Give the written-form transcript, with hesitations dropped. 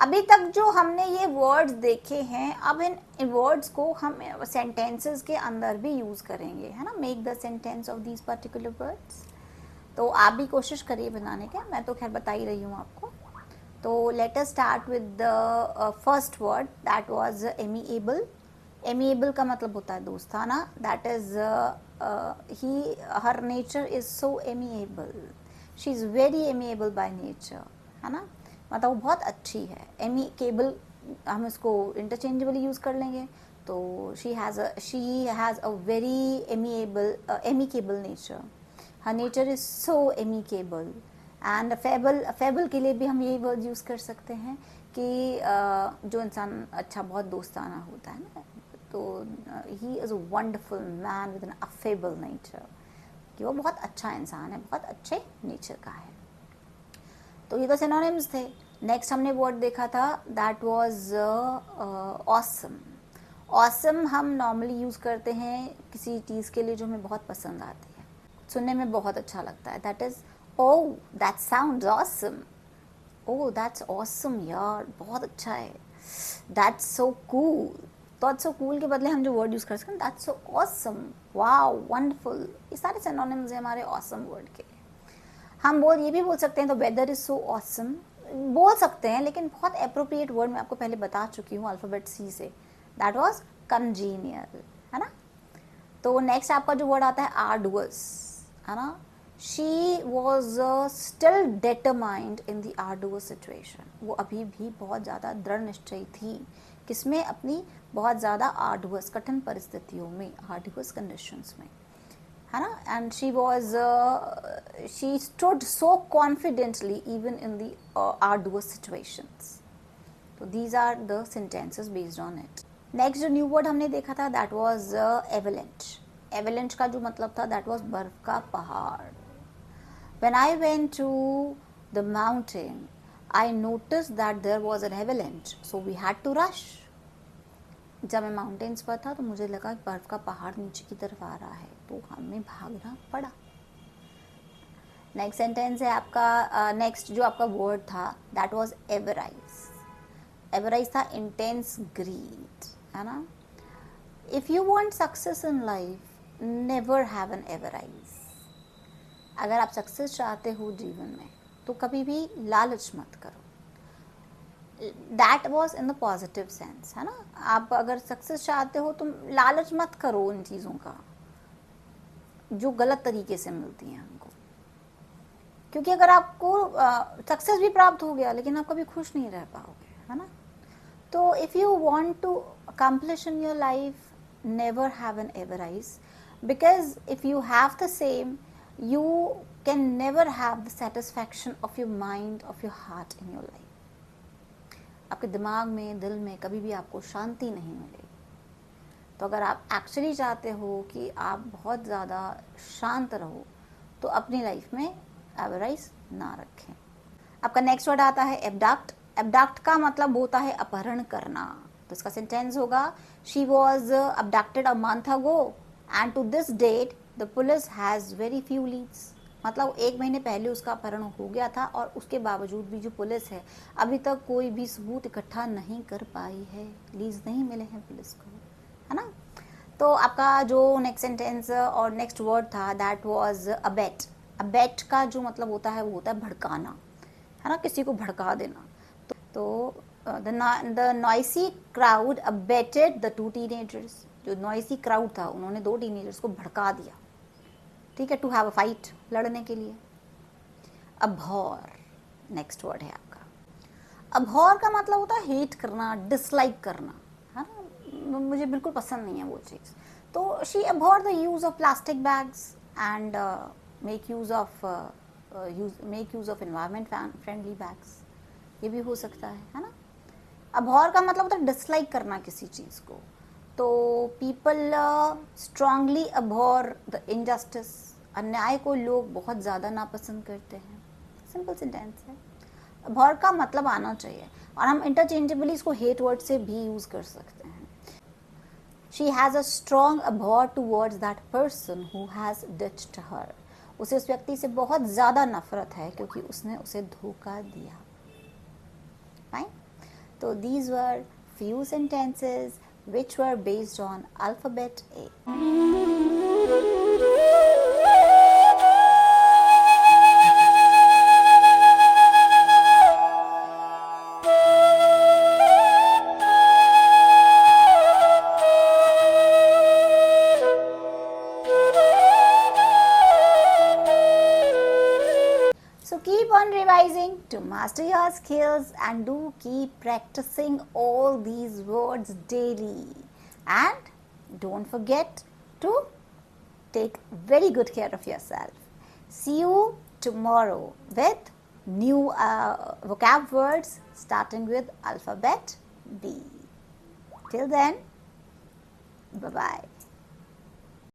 अभी तक जो हमने ये वर्ड्स देखे हैं, अब इन वर्ड्स को हम सेंटेंसेस के अंदर भी यूज़ करेंगे, है ना। Make the sentence of these particular words. तो आप भी कोशिश करिए बनाने के, मैं तो खैर बता ही रही हूँ आपको। तो let us start with the first word, that was amiable. Amiable का मतलब होता है दोस्ताना। That is he, her nature is so amiable, she is very amiable by nature, है ना। मतलब वो बहुत अच्छी है। एमिकेबल हम इसको इंटरचेंजेबली यूज़ कर लेंगे। तो she has a very amicable nature, her nature is so amicable. And fable के लिए भी हम यही वर्ड यूज़ कर सकते हैं कि जो इंसान अच्छा बहुत दोस्ताना होता है ना, तो he is a wonderful man with an affable nature, कि वो बहुत अच्छा इंसान है, बहुत अच्छे नेचर का है। तो ये तो सिनोनिम्स थे। नेक्स्ट हमने वर्ड देखा था, दैट वाज ऑसम। ऑसम हम नॉर्मली यूज़ करते हैं किसी चीज़ के लिए जो हमें बहुत पसंद आती है, सुनने में बहुत अच्छा लगता है। That is, oh that sounds awesome, oh that's awesome यार, बहुत अच्छा है। That's so cool, that's so cool के बदले हम जो वर्ड यूज़ कर सकते हैं, that's so awesome, wow, wonderful, ये सारे सिनोनिम्स हैं हमारे ऑसम वर्ड के। हम ये भी बोल सकते हैं, तो वेदर इज सो ऑसम बोल सकते हैं, लेकिन बहुत अप्रोप्रिएट वर्ड मैं आपको पहले बता चुकी हूँ अल्फ़ाबेट सी से, दैट वाज कंजीनियल, है ना। तो नेक्स्ट आपका जो वर्ड आता है आर्डुअस, है ना। She was still determined in the arduous situation, वो अभी भी बहुत ज़्यादा दृढ़ निश्चयी थी, किसमें, अपनी बहुत ज़्यादा आर्डुअस कठिन परिस्थितियों में, आर्डुअस कंडीशंस में, है ना। And she stood so confidently even in the arduous situations. तो these are the sentences based on it. Next जो न्यू वर्ड हमने देखा था, दैट वाज एवलेंच। एवलेंच का जो मतलब था, दैट वाज बर्फ का पहाड़। When I went to the mountain, I noticed that there was an avalanche, so we had to rush. जब मैं माउंटेन्स पर था तो मुझे लगा कि बर्फ का पहाड़ नीचे की तरफ आ रहा है, तो हमें भागना पड़ा। नेक्स्ट सेंटेंस है आपका, नेक्स्ट जो आपका वर्ड था, दैट वाज एवराइज। एवराइज था इंटेंस ग्रीड, है ना। If you want success in life, never have an avarice. अगर आप सक्सेस चाहते हो जीवन में, तो कभी भी लालच मत करो। That was in the positive sense, है ना। आप अगर सक्सेस चाहते हो, तुम लालच मत करो उन चीज़ों का जो गलत तरीके से मिलती हैं हमको, क्योंकि अगर आपको सक्सेस भी प्राप्त हो गया, लेकिन आप कभी खुश नहीं रह पाओगे, है ना। तो if you want to accomplish in your life, never have an avarice, because if you have the same, you can never have the satisfaction of your mind, of your heart in your life. आपके दिमाग में, दिल में कभी भी आपको शांति नहीं मिलेगी। तो अगर आप एक्चुअली चाहते हो कि आप बहुत ज़्यादा शांत रहो, तो अपनी लाइफ में एवराइज ना रखें। आपका नेक्स्ट वर्ड आता है एबडक्ट। एबडक्ट का मतलब होता है अपहरण करना। तो इसका सेंटेंस होगा, she was abducted a month ago and to this date the police has very few leads. मतलब 1 महीने पहले उसका अपहरण हो गया था, और उसके बावजूद भी जो पुलिस है, अभी तक कोई भी सबूत इकट्ठा नहीं कर पाई है, लीड्स नहीं मिले हैं पुलिस को, है ना। तो आपका जो नेक्स्ट सेंटेंस और नेक्स्ट वर्ड था, दैट वाज अबेट। अबेट का जो मतलब होता है, वो होता है भड़काना, है ना, किसी को भड़का देना। तो the noisy crowd abetted the 2 teenagers. जो नॉइसी क्राउड था, उन्होंने 2 टीनेजर्स को भड़का दिया, ठीक है, टू हैव अ फाइट, लड़ने के लिए। अभौर नेक्स्ट वर्ड है आपका। अभौर का मतलब होता है हेट करना, डिसलाइक करना, है ना, मुझे बिल्कुल पसंद नहीं है वो चीज़। तो she abhor the use of plastic bags and make use of environment friendly bags, ये भी हो सकता है ना। अभौर का मतलब होता है डिसलाइक करना किसी चीज़ को। तो पीपल स्ट्रांगली अभौर द इनजस्टिस। अन्याय को लोग बहुत ज़्यादा नापसंद करते हैं। सिंपल सेंटेंस है। अभौर का मतलब आना चाहिए, और हम इंटरचेंजेबली इसको हेट वर्ड से भी यूज़ कर सकते हैं। She has a strong abhor towards that person who has ditched her. उसे उस व्यक्ति से बहुत ज़्यादा नफरत है क्योंकि उसने उसे धोखा दिया। Fine. So these were few sentences which were based on alphabet A. So keep on revising to master your skills and do keep practicing all these words daily. And don't forget to take very good care of yourself. See you tomorrow with new vocab words starting with alphabet B. Till then, bye-bye.